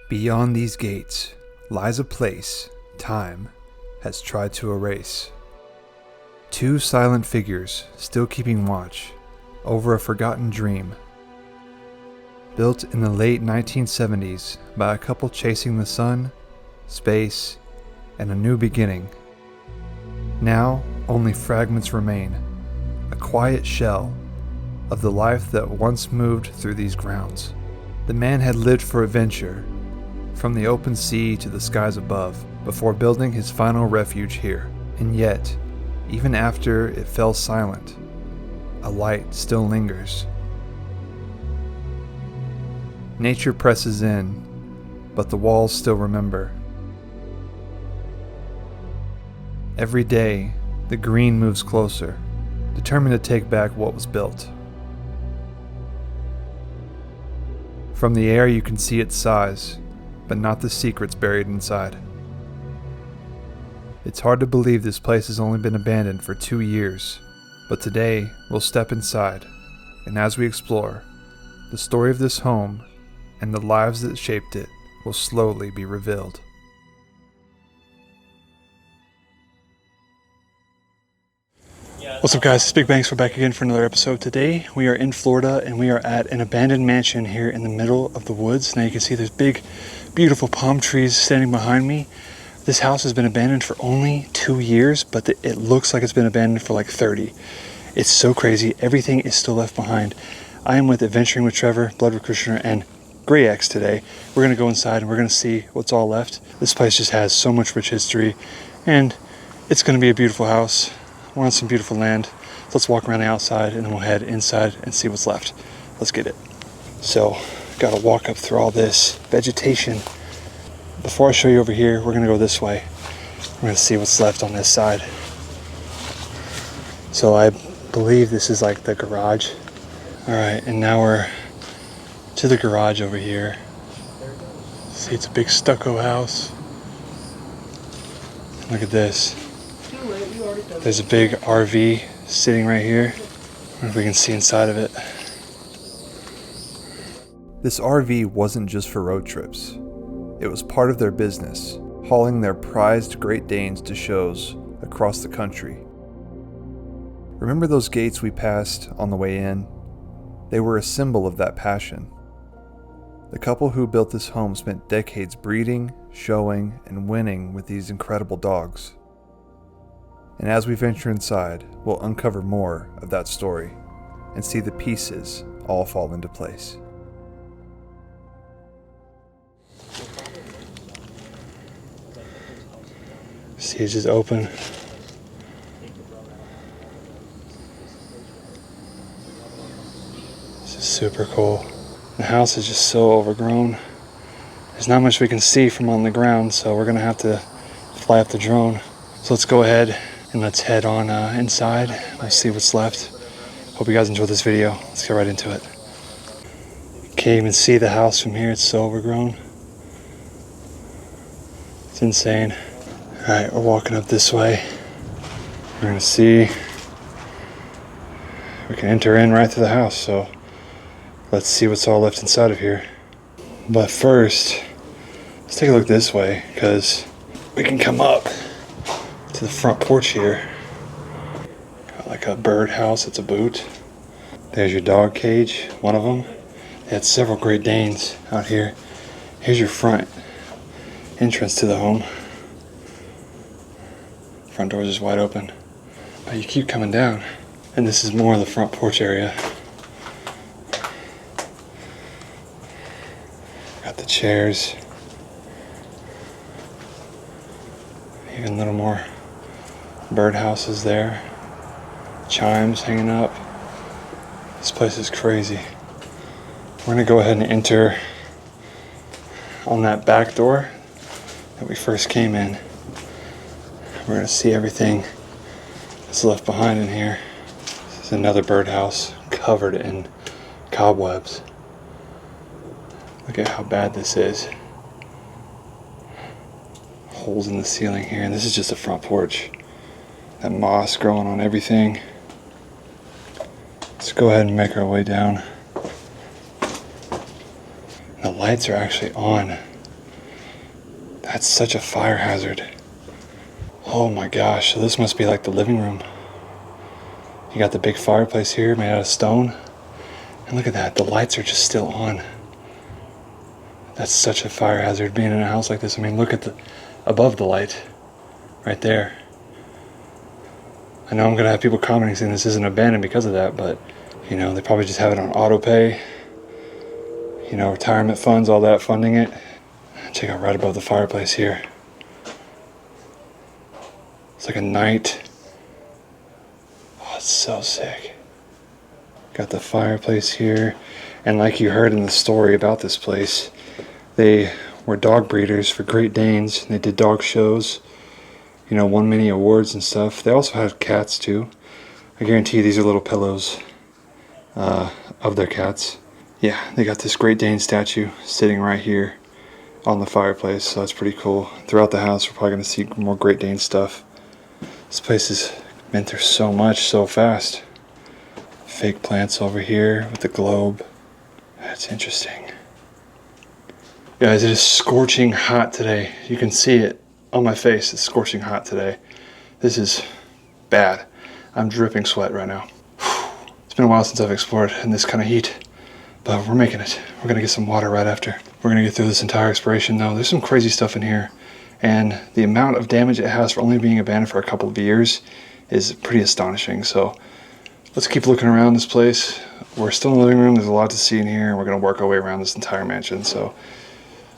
Beyond these gates lies a place time has tried to erase. Two silent figures still keeping watch over a forgotten dream. Built in the late 1970s by a couple chasing the sun, space, and a new beginning. Now only fragments remain, a quiet shell of the life that once moved through these grounds. The man had lived for adventure, from the open sea to the skies above, before building his final refuge here. And yet, even after it fell silent, a light still lingers. Nature presses in, but the walls still remember. Every day, the green moves closer, determined to take back what was built. From the air you can see its size, but not the secrets buried inside. It's hard to believe this place has only been abandoned for 2 years, but today we'll step inside, and as we explore, the story of this home and the lives that shaped it will slowly be revealed. What's up guys, it's BigBankz. We're back again for another episode. Today we are in Florida and we are at an abandoned mansion here in the middle of the woods. Now you can see there's big, beautiful palm trees standing behind me. This house has been abandoned for only 2 years, but it looks like it's been abandoned for like 30. It's so crazy. Everything is still left behind. I am with Adventuring with Trevor, Blood Recruiter, and BigBankz today. We're going to go inside and we're going to see what's all left. This place just has so much rich history and it's going to be a beautiful house. We're on some beautiful land. So let's walk around the outside and then we'll head inside and see what's left. Let's get it. So, gotta walk up through all this vegetation. Before I show you over here, we're gonna go this way. We're gonna see what's left on this side. So I believe this is like the garage. Alright, and now we're to the garage over here. See, it's a big stucco house. Look at this. There's a big RV sitting right here. I wonder if we can see inside of it. This RV wasn't just for road trips. It was part of their business, hauling their prized Great Danes to shows across the country. Remember those gates we passed on the way in? They were a symbol of that passion. The couple who built this home spent decades breeding, showing, and winning with these incredible dogs. And as we venture inside, we'll uncover more of that story and see the pieces all fall into place. See, it's just open. This is super cool. The house is just so overgrown. There's not much we can see from on the ground, so we're gonna have to fly up the drone. So let's go ahead and let's head on inside. We'll see what's left. Hope you guys enjoyed this video. Let's get right into it. Can't even see the house from here. It's so overgrown. It's insane. Alright, we're walking up this way. We're gonna see. We can enter in right through the house, so let's see what's all left inside of here. But first, let's take a look this way, because we can come up to the front porch here. Got like a bird house, it's a boot. There's your dog cage, one of them. They had several Great Danes out here. Here's your front entrance to the home. Front door is just wide open. But you keep coming down, and this is more of the front porch area. Got the chairs. Even a little more birdhouses there. Chimes hanging up. This place is crazy. We're gonna go ahead and enter on that back door that we first came in. We're gonna see everything that's left behind in here. This is another birdhouse covered in cobwebs. Look at how bad this is. Holes in the ceiling here, and this is just the front porch. That moss growing on everything. Let's go ahead and make our way down. The lights are actually on That's such a fire hazard. Oh my gosh, so this must be like the living room. You got the big fireplace here made out of stone. And look at that, the lights are just still on. That's such a fire hazard being in a house like this. I mean, look at the above the light right there. I know I'm gonna have people commenting saying this isn't abandoned because of that, but you know, they probably just have it on auto pay. You know, retirement funds, all that funding it. Check out right above the fireplace here. It's like a night. Oh, it's so sick. Got the fireplace here. And like you heard in the story about this place, they were dog breeders for Great Danes. They did dog shows, you know, won many awards and stuff. They also had cats too. I guarantee you these are little pillows of their cats. Yeah, they got this Great Dane statue sitting right here on the fireplace, so that's pretty cool. Throughout the house, we're probably going to see more Great Dane stuff. This place has been through so much so fast. Fake plants over here with the globe. That's interesting. Guys, it is scorching hot today. You can see it on my face. It's scorching hot today. This is bad. I'm dripping sweat right now. It's been a while since I've explored in this kind of heat, but we're making it. We're gonna get some water right after. We're gonna get through this entire exploration though. There's some crazy stuff in here, and the amount of damage it has for only being abandoned for a couple of years is pretty astonishing. So let's keep looking around this place. We're still in the living room. There's a lot to see in here, and we're gonna work our way around this entire mansion. So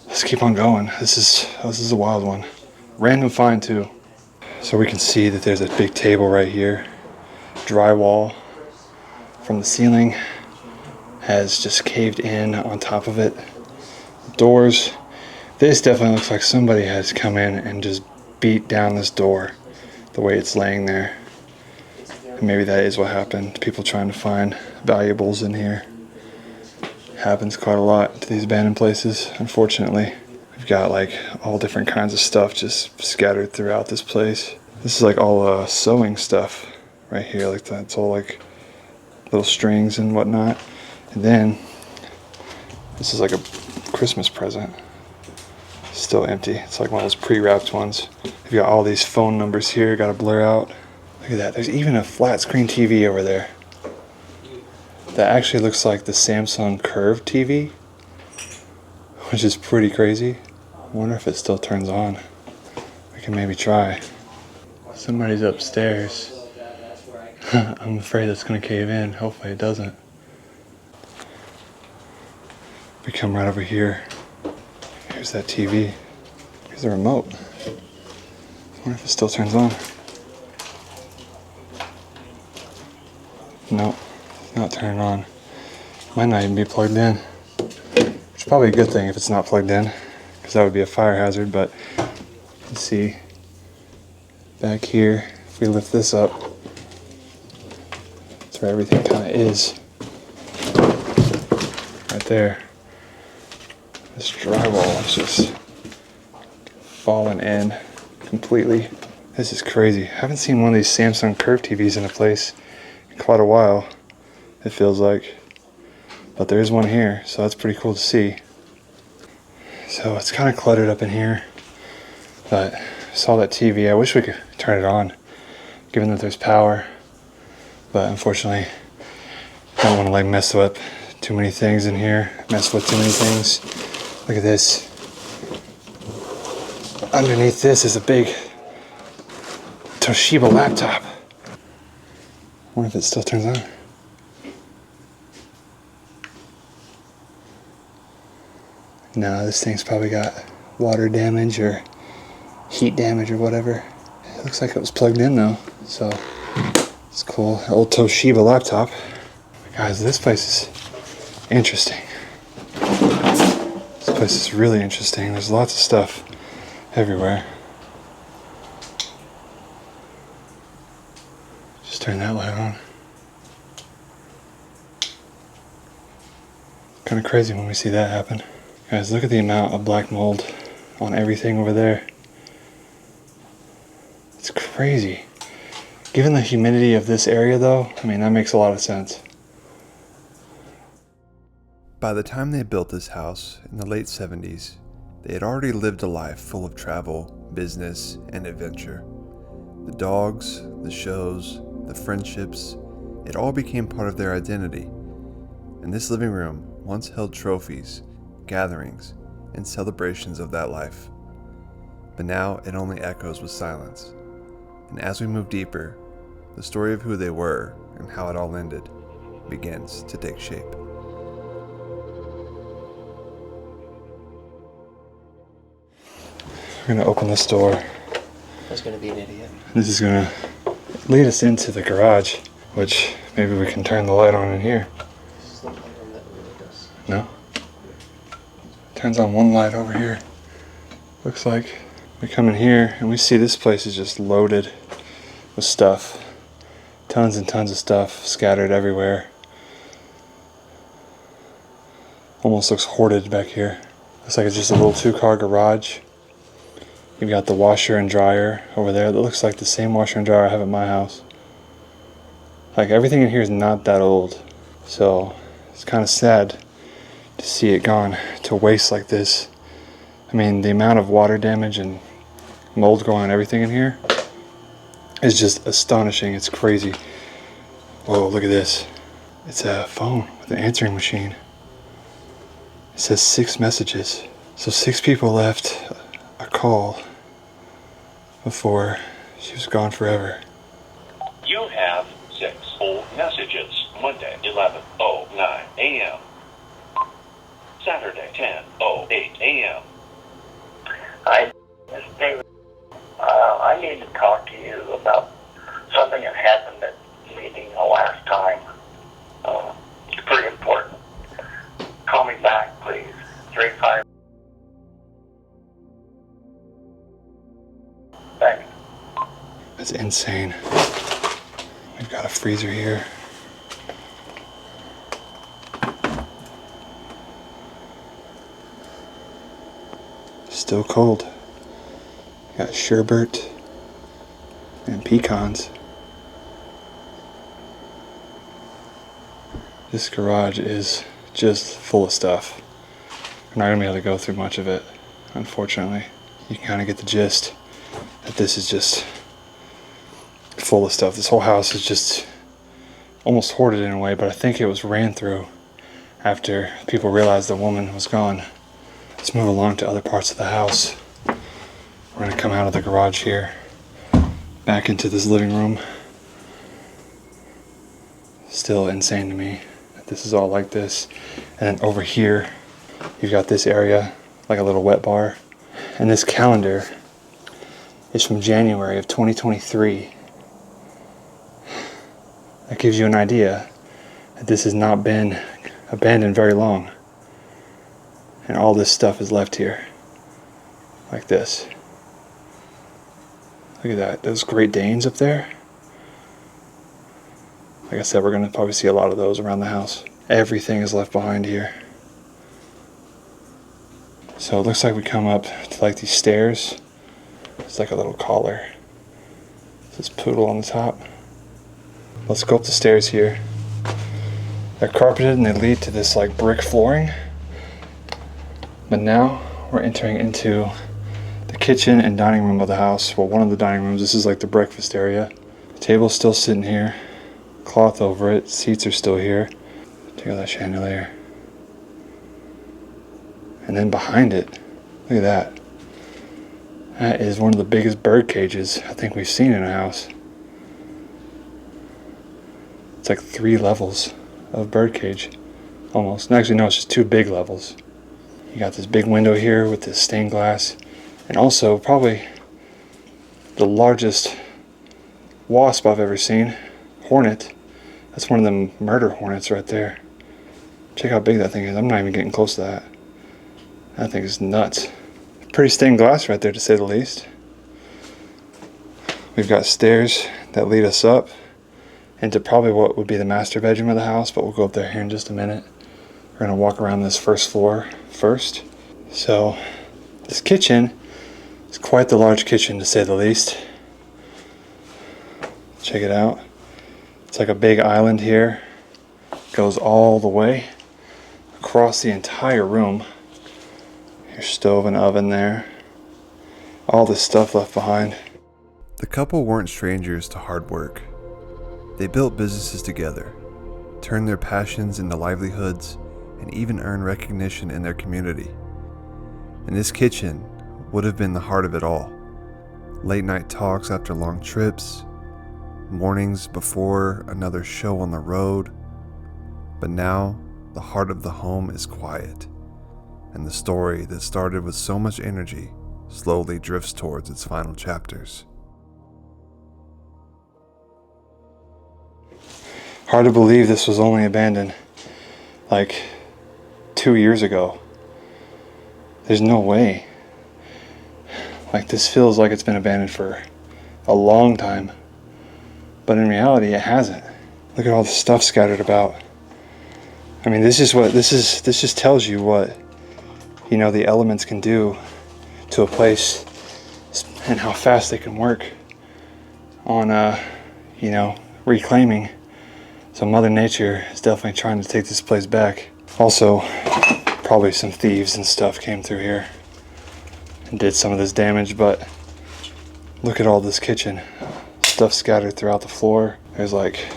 let's keep on going. This is a wild one. Random find too. So we can see that there's a big table right here. Drywall from the ceiling has just caved in on top of it. Doors. This definitely looks like somebody has come in and just beat down this door the way it's laying there. And maybe that is what happened. People trying to find valuables in here. Happens quite a lot to these abandoned places, unfortunately. We've got like all different kinds of stuff just scattered throughout this place. This is like all sewing stuff right here, like that. It's all like little strings and whatnot. And then this is like a Christmas present. Still empty. It's like one of those pre-wrapped ones. We've got all these phone numbers here, gotta blur out. Look at that, there's even a flat screen TV over there. That actually looks like the Samsung Curve TV, which is pretty crazy. I wonder if it still turns on. We can maybe try. Somebody's upstairs. I'm afraid that's gonna cave in. Hopefully it doesn't. We come right over here. Here's that TV. Here's the remote. I wonder if it still turns on. Nope, it's not turning on. Might not even be plugged in. Which is probably a good thing if it's not plugged in, because that would be a fire hazard. But let's see. Back here, if we lift this up, that's where everything kind of is. Right there. This drywall is just falling in completely. This is crazy. I haven't seen one of these Samsung Curve TVs in a place in quite a while, it feels like. But there is one here, so that's pretty cool to see. So it's kind of cluttered up in here, but I saw that TV. I wish we could turn it on, given that there's power. But unfortunately, I don't want to like mess up too many things in here, mess with too many things. Look at this. Underneath this is a big Toshiba laptop. I wonder if it still turns on. No, this thing's probably got water damage or heat damage or whatever. It looks like it was plugged in though, so it's cool. Old Toshiba laptop. Guys, this place is interesting. This place is really interesting. There's lots of stuff everywhere. Just turn that light on. Kind of crazy when we see that happen. Guys, look at the amount of black mold on everything over there. It's crazy. Given the humidity of this area though, I mean, that makes a lot of sense. By the time they built this house in the late 70s, They had already lived a life full of travel, business, and adventure. The dogs, the shows, the friendships, it all became part of their identity. And this living room once held trophies, gatherings, and celebrations of that life. But now it only echoes with silence. And as we move deeper, the story of who they were and how it all ended begins to take shape. We're going to open this door. I was going to be an idiot. This is going to lead us into the garage, which maybe we can turn the light on in here. This is the playroom that really does. No? Turns on one light over here. Looks like we come in here and we see this place is just loaded with stuff. Tons and tons of stuff scattered everywhere. Almost looks hoarded back here. Looks like it's just a little 2-car garage. You've got the washer and dryer over there that looks like the same washer and dryer I have at my house. Like, everything in here is not that old. So it's kind of sad to see it gone to waste like this. I mean, the amount of water damage and mold growing on everything in here is just astonishing. It's crazy. Whoa, look at this. It's a phone with an answering machine. It says 6 messages. So 6 people left a call before she was gone forever. You have 6 old messages. Monday, 11:09 a.m. Saturday, 10:08 a.m. Hi, Miss David. I need to talk to you about something that happened at the meeting the last time. It's pretty important. Call me back, please. 35. Thanks. That's insane. We've got a freezer here. Still cold. Got sherbet and pecans. This garage is just full of stuff. We're not gonna be able to go through much of it, unfortunately. You can kind of get the gist that this is just full of stuff. This whole house is just almost hoarded in a way, but I think it was ran through after people realized the woman was gone. Let's move along to other parts of the house. We're gonna come out of the garage here, back into this living room. Still insane to me that this is all like this. And then over here, you've got this area, like a little wet bar. And this calendar is from January of 2023. That gives you an idea that this has not been abandoned very long. And all this stuff is left here. Like this. Look at that. Those Great Danes up there. Like I said, we're going to probably see a lot of those around the house. Everything is left behind here. So it looks like we come up to like these stairs. It's like a little collar. This poodle on the top. Let's go up the stairs here. They're carpeted and they lead to this like brick flooring. But now we're entering into the kitchen and dining room of the house. Well, one of the dining rooms. This is like the breakfast area. The table's still sitting here. Cloth over it. Seats are still here. Check out that chandelier. And then behind it, look at that. That is one of the biggest bird cages I think we've seen in a house. It's like 3 levels of bird cage, almost. Actually, no, it's just 2 big levels. You got this big window here with this stained glass, and also probably the largest wasp I've ever seen, hornet. That's one of them murder hornets right there. Check how big that thing is. I'm not even getting close to that. That thing is nuts. Pretty stained glass right there, to say the least. We've got stairs that lead us up into probably what would be the master bedroom of the house, but we'll go up there here in just a minute. We're going to walk around this first floor first. So this kitchen is quite the large kitchen, to say the least. Check it out. It's like a big island here. Goes all the way across the entire room. Your stove and oven there. All this stuff left behind. The couple weren't strangers to hard work. They built businesses together, turned their passions into livelihoods, and even earned recognition in their community. And this kitchen would have been the heart of it all. Late night talks after long trips, mornings before another show on the road. But now, the heart of the home is quiet, and the story that started with so much energy slowly drifts towards its final chapters. Hard to believe this was only abandoned like 2 years ago. There's no way. Like, this feels like it's been abandoned for a long time, but in reality it hasn't. Look at all the stuff scattered about. I mean, this just tells you what, you know, the elements can do to a place and how fast they can work on you know, reclaiming. So Mother Nature is definitely trying to take this place back. Also, probably some thieves and stuff came through here and did some of this damage, but look at all this kitchen. Stuff scattered throughout the floor. There's like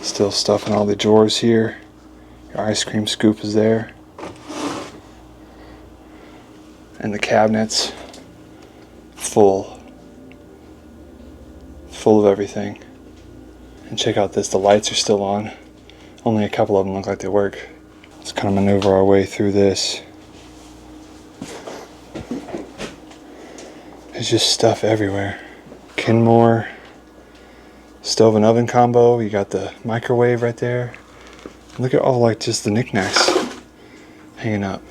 still stuff in all the drawers here. Your ice cream scoop is there. And the cabinets full of everything. And check out this, the lights are still on. Only a couple of them look like they work. Let's kind of maneuver our way through this. There's just stuff everywhere. Kenmore stove and oven combo. You got the microwave right there. Look at all, like, just the knickknacks hanging up.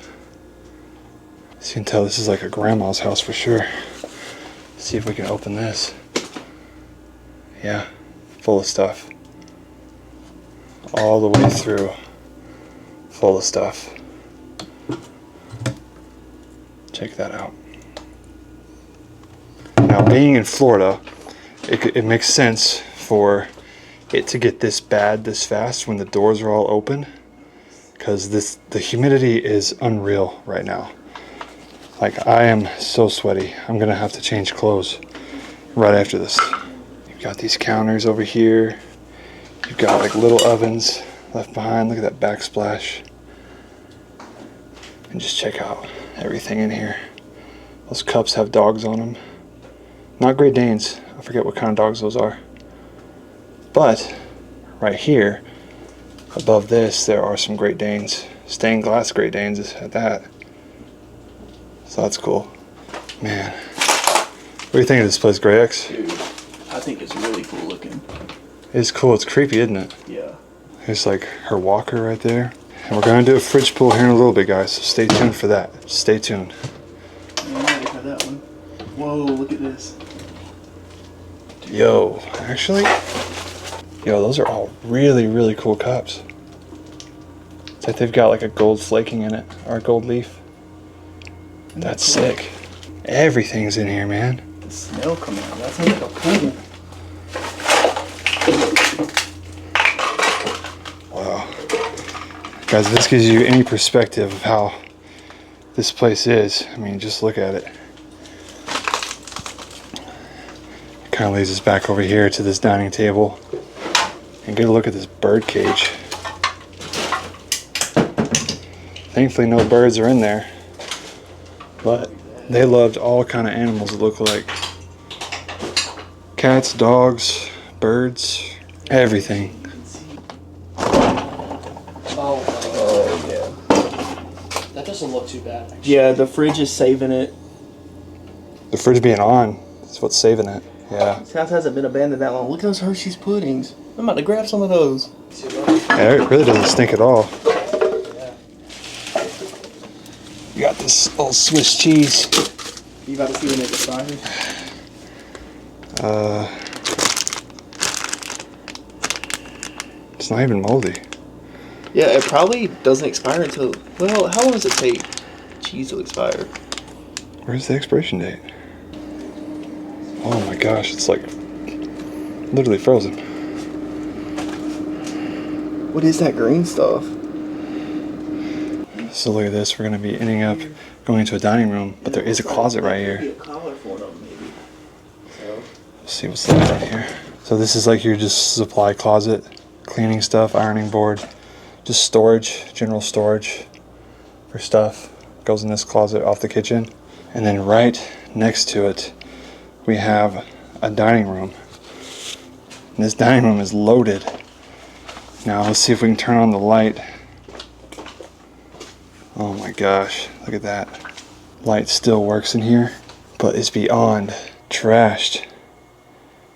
As you can tell, this is like a grandma's house for sure. Let's see if we can open this. Yeah, full of stuff. All the way through, full of stuff. Check that out. Now, being in Florida, it makes sense for it to get this bad this fast when the doors are all open, because the humidity is unreal right now. Like, I am so sweaty. I'm gonna have to change clothes right after this. You've got these counters over here. You've got like little ovens left behind. Look at that backsplash. And just check out everything in here. Those cups have dogs on them. Not Great Danes. I forget what kind of dogs those are. But right here, above this, there are some Great Danes. Stained glass Great Danes at that. So that's cool. Man. What do you think of this place, Grayx? Dude, I think it's really cool looking. It's cool. It's creepy, isn't it? Yeah. There's like her walker right there. And we're going to do a fridge pull here in a little bit, guys. So stay tuned for that. Stay tuned. Yeah, I might have that one. Whoa, look at this. Yo, actually, those are all really, really cool cups. It's like they've got like a gold flaking in it, or a gold leaf. That's sick. Everything's in here, man. The smell coming out. That sounds like a pool. Wow. Guys, if this gives you any perspective of how this place is, I mean, just look at it. Kind of leads us back over here to this dining table. And get a look at this bird cage. Thankfully no birds are in there. But they loved all kind of animals, it looked like. Cats, dogs, birds, everything. Oh, yeah. That doesn't look too bad, actually. Yeah, the fridge is saving it. The fridge being on is what's saving it. Yeah. This house hasn't been abandoned that long. Look at those Hershey's puddings. I'm about to grab some of those. Yeah, it really doesn't stink at all. You got this little Swiss cheese. You about to see when it expires? It's not even moldy. Yeah, it probably doesn't expire until... Well, how long does it take cheese to expire? Where's the expiration date? Oh my gosh, it's like literally frozen. What is that green stuff? So look at this, we're going to be ending up going into a dining room, but there is a closet right here. Let's see what's left in here. So this is like your just supply closet, cleaning stuff, ironing board, just storage, general storage for stuff. Goes in this closet off the kitchen. And then right next to it, we have a dining room. And this dining room is loaded. Now let's see if we can turn on the light. Oh my gosh, look at that. Light still works in here, but it's beyond trashed.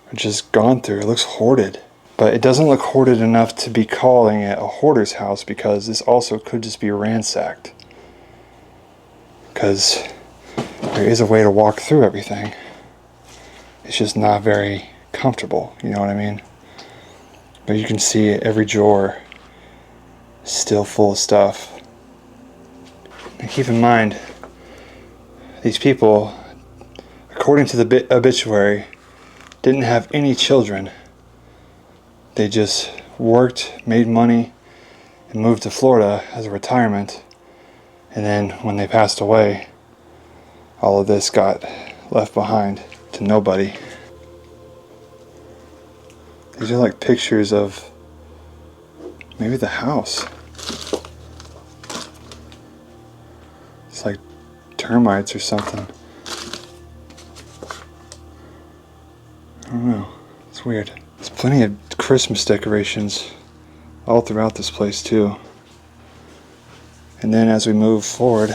Or just gone through. It looks hoarded. But it doesn't look hoarded enough to be calling it a hoarder's house, because this also could just be ransacked. Because there is a way to walk through everything. It's just not very comfortable, you know what I mean? But you can see every drawer is still full of stuff. And keep in mind, these people, according to the obituary, didn't have any children. They just worked, made money, and moved to Florida as a retirement. And then when they passed away, all of this got left behind to nobody. These are like pictures of maybe the house. It's like termites or something. I don't know. It's weird. There's plenty of Christmas decorations all throughout this place too. And then as we move forward,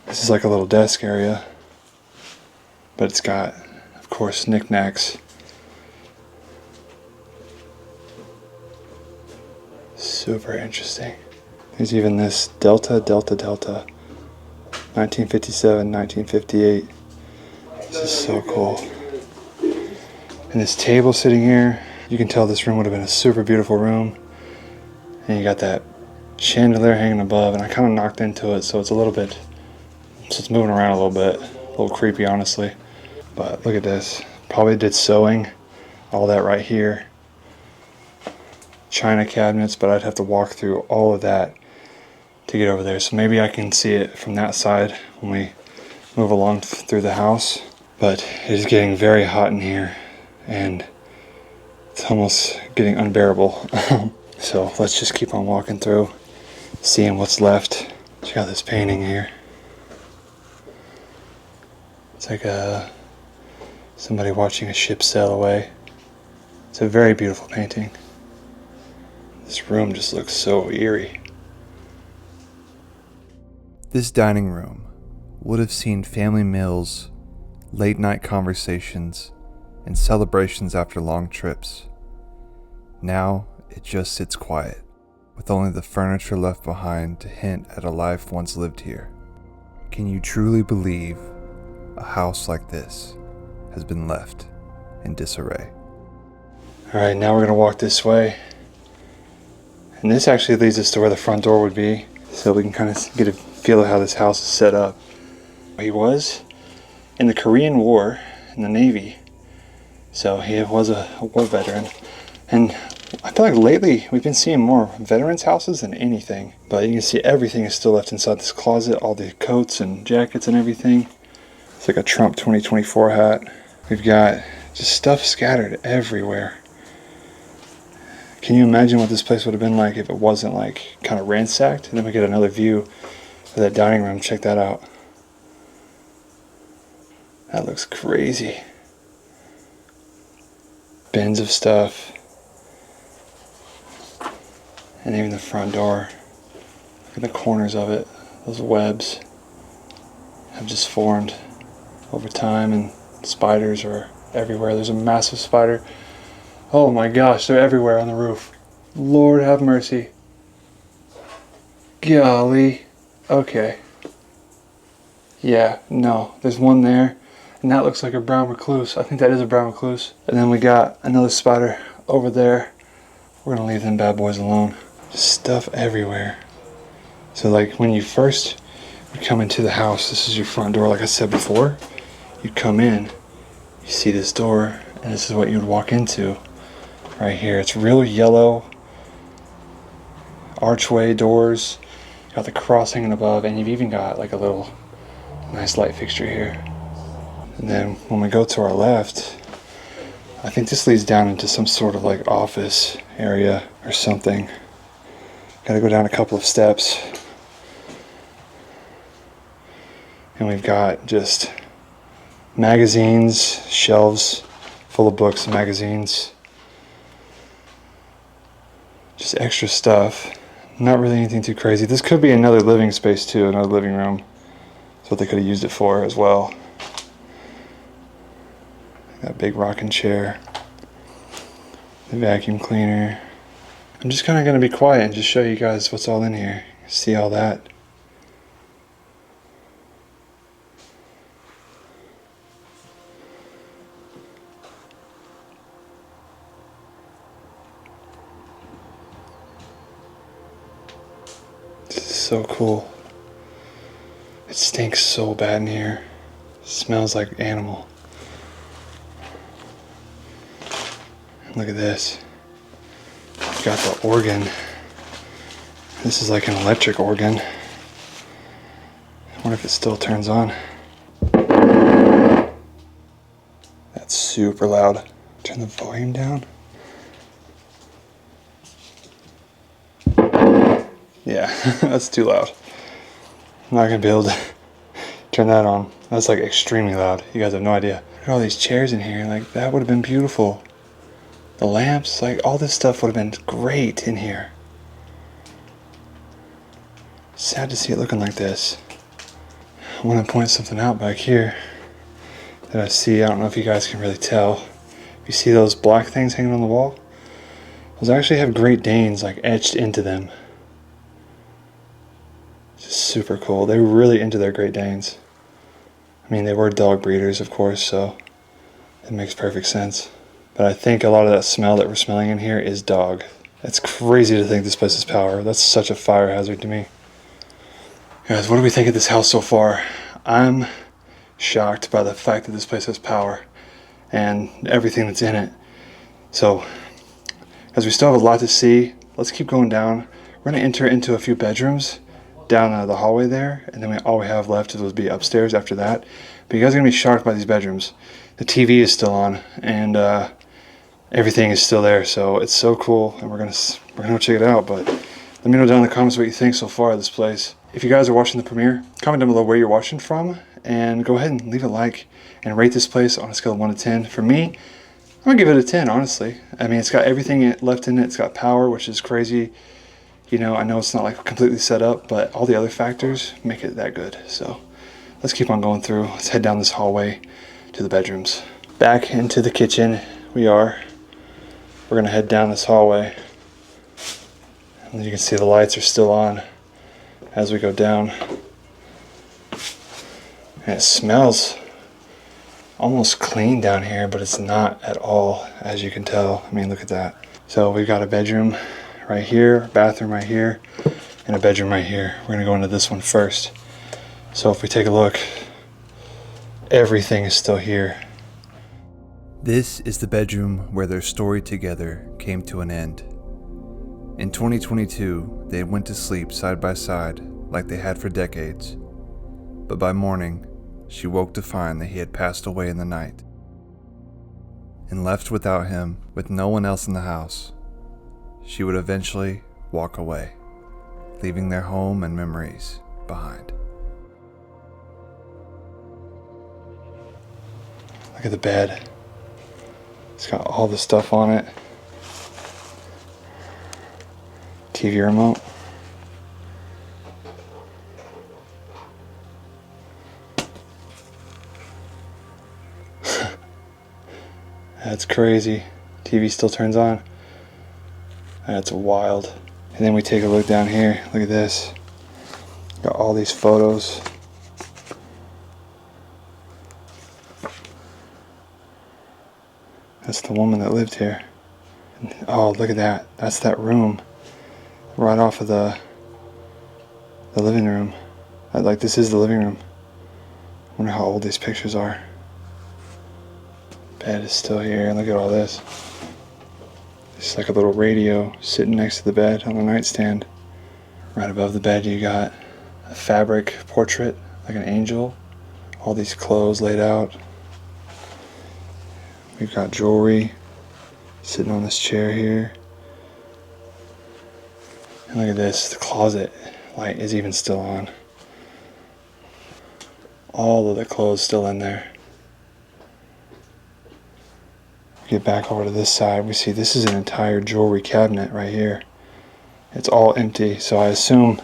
this is like a little desk area, but it's got, of course, knickknacks. Super interesting. There's even this Delta, 1957, 1958. This is so cool. And this table sitting here, you can tell this room would have been a super beautiful room. And you got that chandelier hanging above, and I kind of knocked into it, so it's it's moving around a little bit. A little creepy, honestly. But look at this. Probably did sewing, all that right here. China cabinets, but I'd have to walk through all of that to get over there. So maybe I can see it from that side when we move along through the house. But it is getting very hot in here, and it's almost getting unbearable. So let's just keep on walking through, seeing what's left. Check out this painting here. It's like somebody watching a ship sail away. It's a very beautiful painting. This room just looks so eerie. This dining room would have seen family meals, late night conversations, and celebrations after long trips. Now it just sits quiet, with only the furniture left behind to hint at a life once lived here. Can you truly believe a house like this has been left in disarray? Alright, now we're going to walk this way. And this actually leads us to where the front door would be, so we can kind of get a feel of how this house is set up. He was in the Korean War in the Navy, so he was a war veteran. And I feel like lately we've been seeing more veterans' houses than anything. But you can see everything is still left inside this closet, all the coats and jackets and everything. It's like a Trump 2024 hat. We've got just stuff scattered everywhere. Can you imagine what this place would have been like if it wasn't like kind of ransacked? And then we get another view of that dining room. Check that out. That looks crazy. Bins of stuff. And even the front door. Look at the corners of it. Those webs have just formed over time, and spiders are everywhere. There's a massive spider. Oh my gosh, they're everywhere on the roof. Lord have mercy. Golly. Okay. Yeah, no, there's one there, and that looks like a brown recluse. I think that is a brown recluse. And then we got another spider over there. We're gonna leave them bad boys alone. Just stuff everywhere. So like when you first would come into the house, this is your front door, like I said before. You'd come in, you see this door, and this is what you would walk into right here. It's real yellow archway doors, got the cross hanging above, and you've even got like a little nice light fixture here. And then when we go to our left, I think this leads down into some sort of like office area or something. Gotta go down a couple of steps. And we've got just magazines, shelves full of books and magazines. Just extra stuff. Not really anything too crazy. This could be another living space too, another living room. That's what they could have used it for as well. That big rocking chair. The vacuum cleaner. I'm just kind of going to be quiet and just show you guys what's all in here. See all that. So cool. It stinks so bad in here. It smells like animal. And look at this. We've got the organ. This is like an electric organ. I wonder if it still turns on. That's super loud. Turn the volume down. Yeah, that's too loud. I'm not gonna be able to turn that on. That's like extremely loud. You guys have no idea. Look at all these chairs in here. Like, that would have been beautiful. The lamps, like all this stuff would have been great in here. Sad to see it looking like this. I want to point something out back here that I see. I don't know if you guys can really tell. You see those black things hanging on the wall? Those actually have Great Danes like etched into them. Just super cool. They were really into their Great Danes. I mean, they were dog breeders, of course, so it makes perfect sense. But I think a lot of that smell that we're smelling in here is dog. It's crazy to think this place is power. That's such a fire hazard to me. Guys, what do we think of this house so far? I'm shocked by the fact that this place has power and everything that's in it. So, as we still have a lot to see, let's keep going down. We're going to enter into a few bedrooms down the hallway there, and then all we have left will be upstairs after that. But you guys are going to be shocked by these bedrooms. The TV is still on, and everything is still there, so it's so cool, and we're gonna go check it out. But let me know down in the comments what you think so far of this place. If you guys are watching the premiere, comment down below where you're watching from, and go ahead and leave a like and rate this place on a scale of 1 to 10. For me, I'm gonna give it a 10, honestly. I mean, it's got everything left in it. It's got power, which is crazy. You know, I know it's not like completely set up, but all the other factors make it that good. So let's keep on going through. Let's head down this hallway to the bedrooms. Back into the kitchen we are. We're gonna head down this hallway. And you can see the lights are still on as we go down. And it smells almost clean down here, but it's not at all, as you can tell. I mean, look at that. So we've got a bedroom right here, bathroom right here, and a bedroom right here. We're gonna go into this one first. So if we take a look, everything is still here. This is the bedroom where their story together came to an end. In 2022, they went to sleep side by side like they had for decades. But by morning, she woke to find that he had passed away in the night. And left without him, with no one else in the house, she would eventually walk away, leaving their home and memories behind. Look at the bed. It's got all the stuff on it. TV remote. That's crazy. TV still turns on. That's wild. And then we take a look down here. Look at this. Got all these photos. That's the woman that lived here. And, oh, look at that. That's that room. Right off of the living room. Like, this is the living room. I wonder how old these pictures are. Bed is still here. Look at all this. It's like a little radio sitting next to the bed on the nightstand. Right above the bed you got a fabric portrait, like an angel. All these clothes laid out. We've got jewelry sitting on this chair here. And look at this, the closet light is even still on. All of the clothes still in there. Get back over to this side, we see this is an entire jewelry cabinet right here. It's all empty, so I assume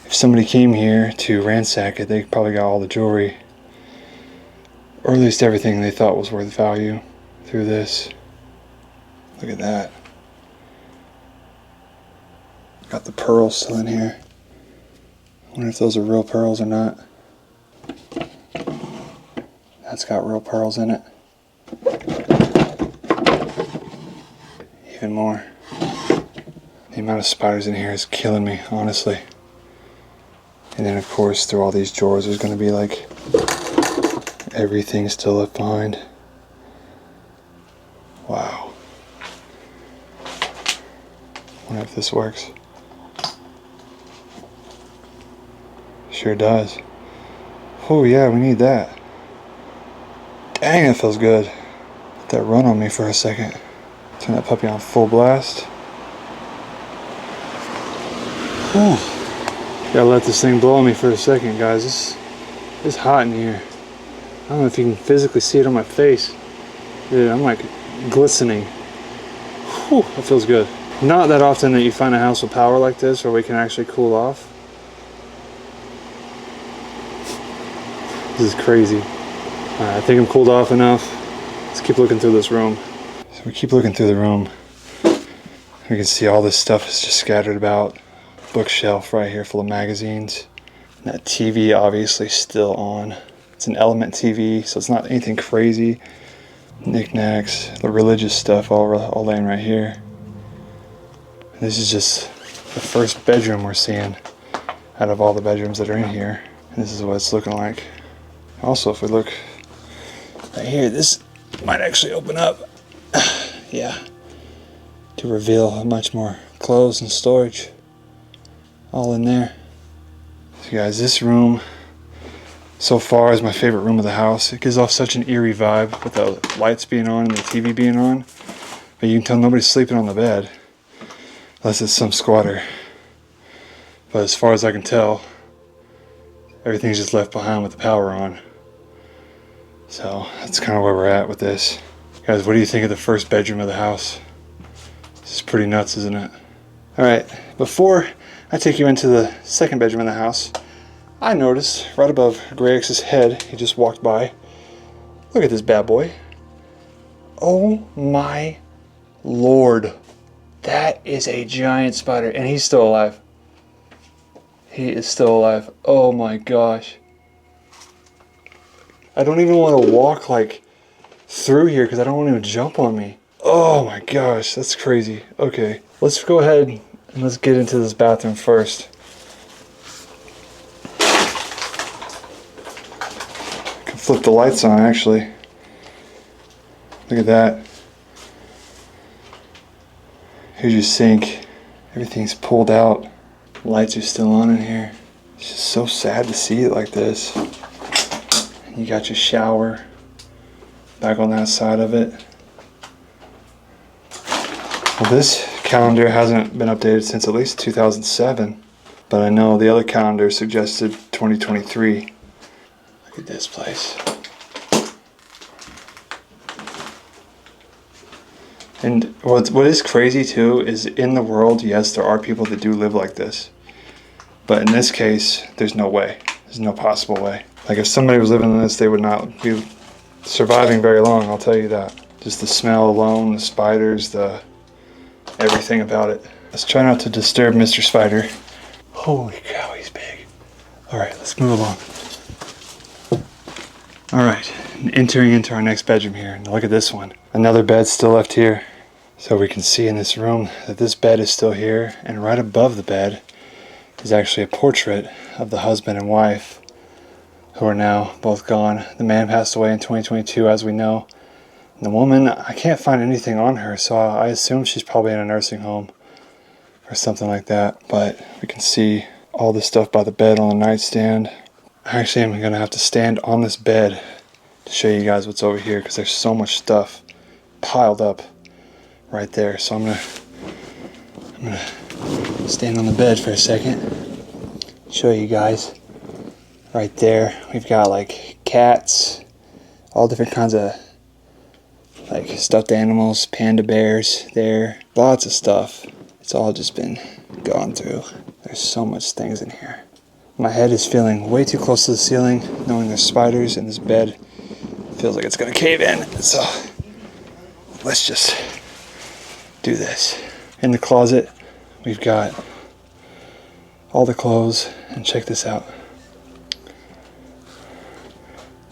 if somebody came here to ransack it, they probably got all the jewelry, or at least everything they thought was worth value through this. Look at that. Got the pearls still in here. I wonder if those are real pearls or not. That's got real pearls in it. Even more. The amount of spiders in here is killing me, honestly. And then of course through all these drawers there's going to be like everything still left behind. Wow. Wonder if this works. Sure does. Oh yeah, we need that. Dang, that feels good. Let that run on me for a second. Turn that puppy on full blast. Whew. Gotta let this thing blow on me for a second, guys. It's hot in here. I don't know if you can physically see it on my face. Dude, I'm like glistening. Whew, that feels good. Not that often that you find a house with power like this where we can actually cool off. This is crazy. Alright, I think I'm cooled off enough. Let's keep looking through this room. So we keep looking through the room. We can see all this stuff is just scattered about. Bookshelf right here full of magazines. And that TV obviously still on. It's an Element TV, so it's not anything crazy. Knickknacks, the religious stuff all laying right here. And this is just the first bedroom we're seeing out of all the bedrooms that are in here. And this is what it's looking like. Also, if we look right here, this might actually open up. Yeah. To reveal much more clothes and storage. All in there. So guys, this room so far is my favorite room of the house. It gives off such an eerie vibe with the lights being on and the TV being on. But you can tell nobody's sleeping on the bed. Unless it's some squatter. But as far as I can tell, everything's just left behind with the power on. So that's kind of where we're at with this. Guys, what do you think of the first bedroom of the house? This is pretty nuts, isn't it? Alright, before I take you into the second bedroom of the house, I noticed right above Grayx's head, he just walked by. Look at this bad boy. Oh my lord. That is a giant spider, and he's still alive. He is still alive. Oh my gosh. I don't even want to walk like through here because I don't want him to jump on me. Oh my gosh, that's crazy. Okay, let's go ahead and let's get into this bathroom first. I can flip the lights on actually. Look at that. Here's your sink. Everything's pulled out. Lights are still on in here. It's just so sad to see it like this. You got your shower back on that side of it. Well, this calendar hasn't been updated since at least 2007, but I know the other calendar suggested 2023. Look at this place. And what is crazy too is in the world, yes, there are people that do live like this. But in this case, there's no way. There's no possible way. Like if somebody was living in this, they would not be surviving very long, I'll tell you that. Just the smell alone, the spiders, the everything about it. Let's try not to disturb Mr. Spider. Holy cow, he's big. Alright, let's move along. Alright, entering into our next bedroom here. And look at this one. Another bed still left here. So we can see in this room that this bed is still here. And right above the bed is actually a portrait of the husband and wife who are now both gone. The man passed away in 2022, as we know. And the woman, I can't find anything on her, so I assume she's probably in a nursing home or something like that. But we can see all this stuff by the bed on the nightstand. Actually, I'm gonna have to stand on this bed to show you guys what's over here because there's so much stuff piled up right there. So I'm gonna stand on the bed for a second, show you guys. Right there, we've got like cats, all different kinds of like stuffed animals, panda bears there, lots of stuff. It's all just been gone through. There's so much things in here. My head is feeling way too close to the ceiling, knowing there's spiders in this bed. Feels like it's gonna cave in, so let's just do this. In the closet, we've got all the clothes, and check this out.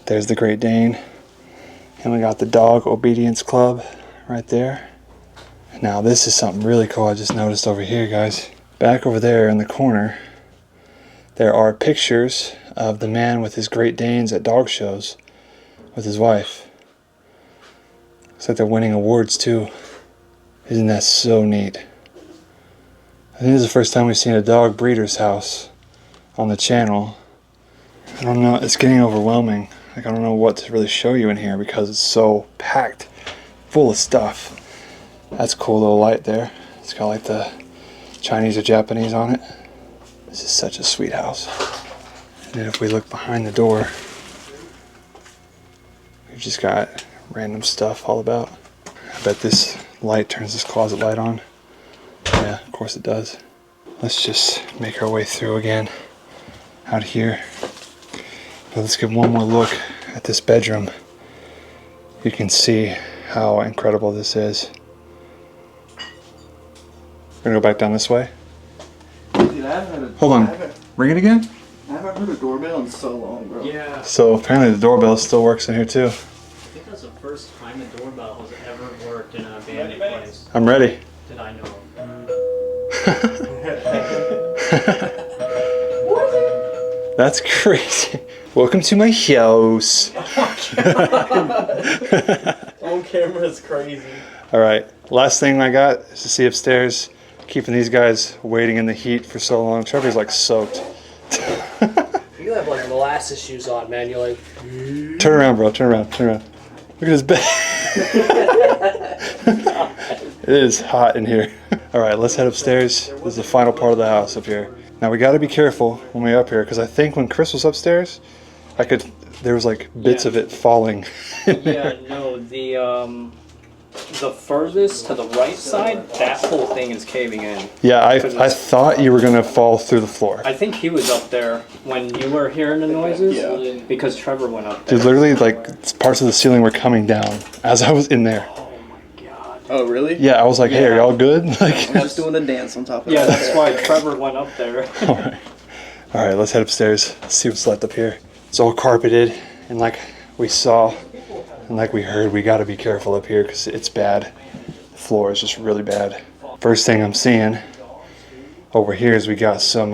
There's the Great Dane, and we got the Dog Obedience Club right there. Now this is something really cool I just noticed over here, guys. Back over there in the corner, there are pictures of the man with his Great Danes at dog shows with his wife. Looks like they're winning awards too. Isn't that so neat? I think this is the first time we've seen a dog breeder's house on the channel. I don't know, it's getting overwhelming. Like, I don't know what to really show you in here because it's so packed full of stuff. That's a cool little light there. It's got like the Chinese or Japanese on it. This is such a sweet house. And then if we look behind the door, we've just got random stuff all about. I bet this light turns this closet light on. Yeah, of course it does. Let's just make our way through again out here. But let's get one more look at this bedroom. You can see how incredible this is. We're gonna go back down this way. Dude, I haven't heard Hold on. Ring it again? I haven't heard a doorbell in so long, bro. Yeah. So apparently the doorbell still works in here too. I think that's the first time a doorbell has ever worked in an abandoned place I'm ready. that I know of. That's crazy. Welcome to my house. On camera is crazy. All right, last thing I got is to see upstairs. Keeping these guys waiting in the heat for so long. Trevor's like soaked. You have like molasses shoes on, man. You're like, Turn around, bro. Turn around. Turn around. Look at his bed. It is hot in here. All right, let's head upstairs. This is the final part of the house up here. Now we got to be careful when we're up here because I think when Chris was upstairs, there was like bits of it falling. yeah, no, the furthest to the right side, that whole thing is caving in. Yeah, I thought you were gonna fall through the floor. I think he was up there when you were hearing the noises because Trevor went up there. Dude, literally, like parts of the ceiling were coming down as I was in there. Oh my god. Oh, really? Yeah, I was like, "Hey, are y'all good?" Like, I'm just doing a dance on top of Yeah, that. that's why Trevor went up there. all right, let's head upstairs. Let's see what's left up here. It's all carpeted, and like we saw, and like we heard, we got to be careful up here because it's bad. The floor is just really bad. First thing I'm seeing over here is we got some,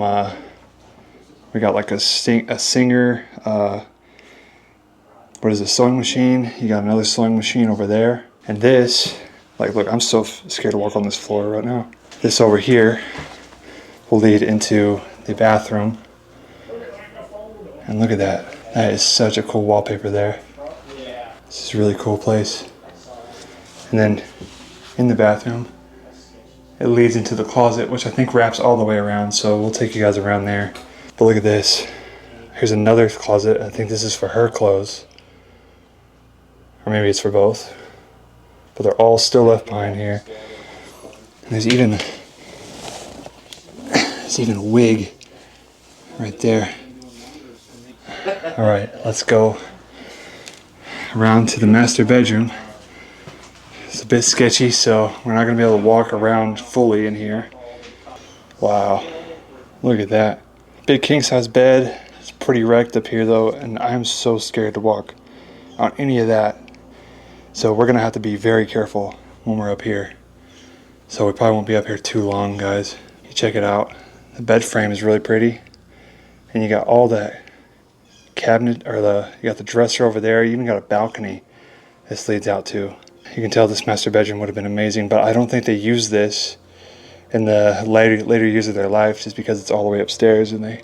we got like a Singer, what is it, sewing machine. You got another sewing machine over there. And this, like, look, I'm so scared to walk on this floor right now. This over here will lead into the bathroom. And look at that. That is such a cool wallpaper there. This is a really cool place. And then in the bathroom, it leads into the closet, which I think wraps all the way around. So we'll take you guys around there. But look at this. Here's another closet. I think this is for her clothes. Or maybe it's for both. But they're all still left behind here. And there's even a wig right there. All right, let's go around to the master bedroom. It's a bit sketchy, so we're not gonna be able to walk around fully in here. Wow, look at that. Big king size bed. It's pretty wrecked up here though, and I'm so scared to walk on any of that. So we're gonna have to be very careful when we're up here. So we probably won't be up here too long, guys. You check it out. The bed frame is really pretty. And you got all that cabinet, or you got the dresser over there. You even got a balcony this leads out to. You can tell this master bedroom would have been amazing, but I don't think they used this in the later years of their life, just because it's all the way upstairs and they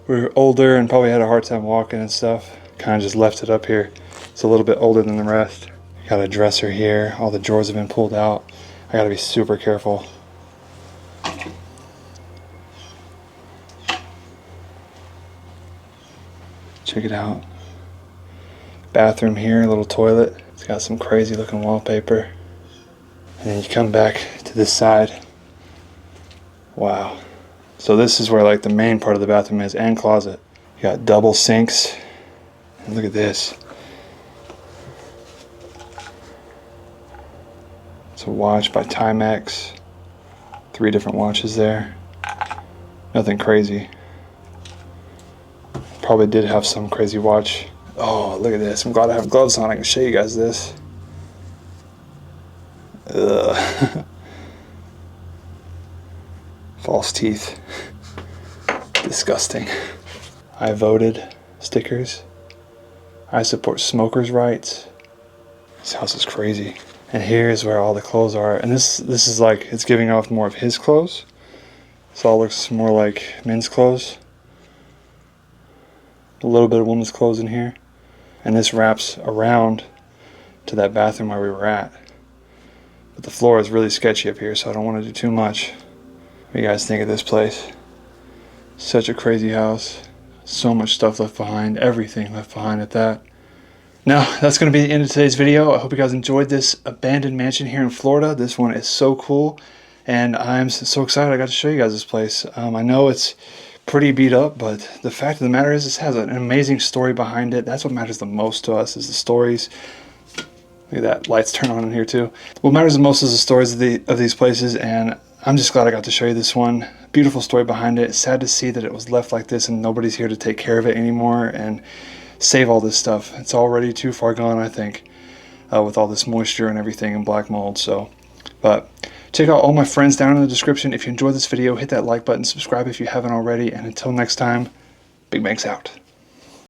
were older and probably had a hard time walking and stuff. Kind of just left it up here. It's a little bit older than the rest. Got a dresser here. All the drawers have been pulled out. I gotta be super careful. Check it out. Bathroom here, a little toilet. It's got some crazy looking wallpaper. And then you come back to this side. Wow. So this is where like the main part of the bathroom is, and closet. You got double sinks. And look at this. It's a watch by Timex. 3 different watches there. Nothing crazy. Probably did have some crazy watch. Oh, look at this. I'm glad I have gloves on. I can show you guys this. Ugh. False teeth. Disgusting. I voted stickers. I support smokers' rights. This house is crazy. And here's where all the clothes are. And this is like, it's giving off more of his clothes. This all looks more like men's clothes. A little bit of women's clothes in here. And this wraps around to that bathroom where we were at. But the floor is really sketchy up here, so I don't want to do too much. What do you guys think of this place? Such a crazy house. So much stuff left behind. Everything left behind at that. Now, that's going to be the end of today's video. I hope you guys enjoyed this abandoned mansion here in Florida. This one is so cool. And I'm so excited I got to show you guys this place. I know it's pretty beat up, but the fact of the matter is this has an amazing story behind it. That's what matters the most to us, is the stories. Look at that, lights turn on in here too. What matters the most is the stories of these places, and I'm just glad I got to show you this one. Beautiful story behind it. Sad to see that it was left like this and nobody's here to take care of it anymore and save all this stuff. It's already too far gone, I think, with all this moisture and everything and black mold. So, but check out all my friends down in the description. If you enjoyed this video, hit that like button, subscribe if you haven't already, and until next time, BigBankz out.